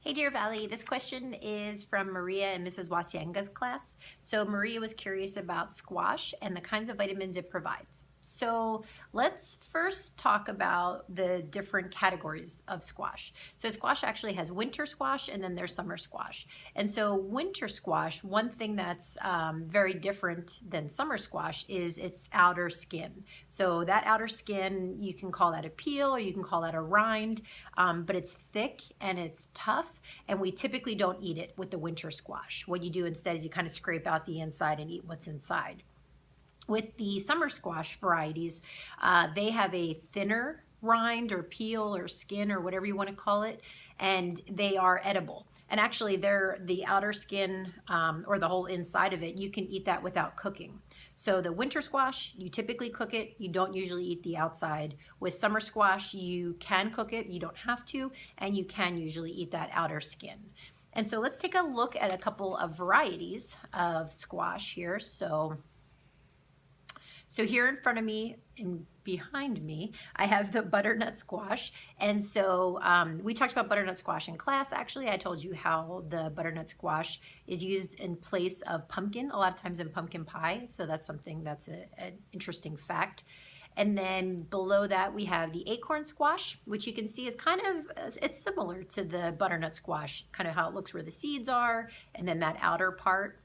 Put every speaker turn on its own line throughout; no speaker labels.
Hey Dear Valley, this question is from Maria and Mrs. Wasienga's class. So Maria was curious about squash and the kinds of vitamins it provides. So let's first talk about the different categories of squash. So squash actually has winter squash and then there's summer squash. And so winter squash, one thing that's very different than summer squash is its outer skin. So that outer skin, you can call that a peel or you can call that a rind, but it's thick and it's tough, and we typically don't eat it with the winter squash. What you do instead is you kind of scrape out the inside and eat what's inside. With the summer squash varieties, they have a thinner rind or peel or skin or whatever you want to call it, and they are edible. And actually, they're the outer skin or the whole inside of it, you can eat that without cooking. So the winter squash, you typically cook it. You don't usually eat the outside. With summer squash, you can cook it. You don't have to, and you can usually eat that outer skin. And so let's take a look at a couple of varieties of squash here. So here in front of me and behind me, I have the butternut squash. And so we talked about butternut squash in class. Actually, I told you how the butternut squash is used in place of pumpkin, a lot of times in pumpkin pie. So that's something that's an interesting fact. And then below that, we have the acorn squash, which you can see is kind of, it's similar to the butternut squash, kind of how it looks where the seeds are, and then that outer part.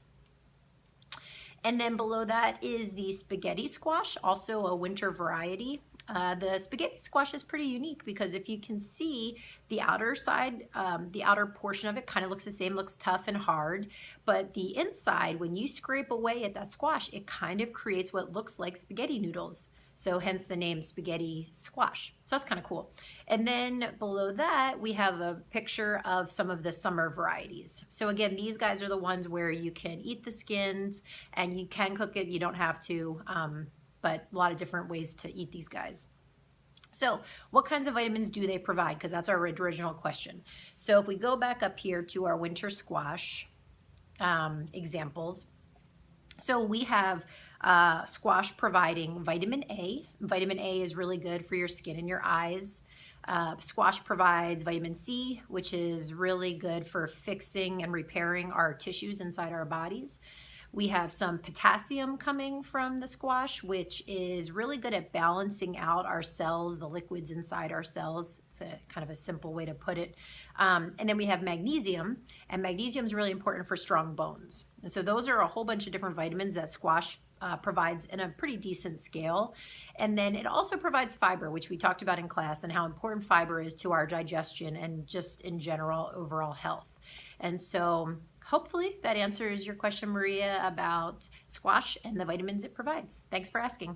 And then below that is the spaghetti squash, also a winter variety. The spaghetti squash is pretty unique because if you can see the outer side, the outer portion of it kind of looks the same, looks tough and hard, but the inside, when you scrape away at that squash, it kind of creates what looks like spaghetti noodles. So hence the name spaghetti squash. So that's kind of cool. And then below that, we have a picture of some of the summer varieties. So again, these guys are the ones where you can eat the skins and you can cook it, you don't have to, but a lot of different ways to eat these guys. So what kinds of vitamins do they provide? Because that's our original question. So if we go back up here to our winter squash examples, so we have squash providing vitamin A. Vitamin A is really good for your skin and your eyes. Squash provides vitamin C, which is really good for fixing and repairing our tissues inside our bodies. We have some potassium coming from the squash, which is really good at balancing out our cells, the liquids inside our cells. It's a kind of a simple way to put it. And then we have magnesium, and magnesium is really important for strong bones. And so those are a whole bunch of different vitamins that squash provides in a pretty decent scale. And then it also provides fiber, which we talked about in class, and how important fiber is to our digestion and just in general overall health. And so hopefully that answers your question, Maria, about squash and the vitamins it provides. Thanks for asking.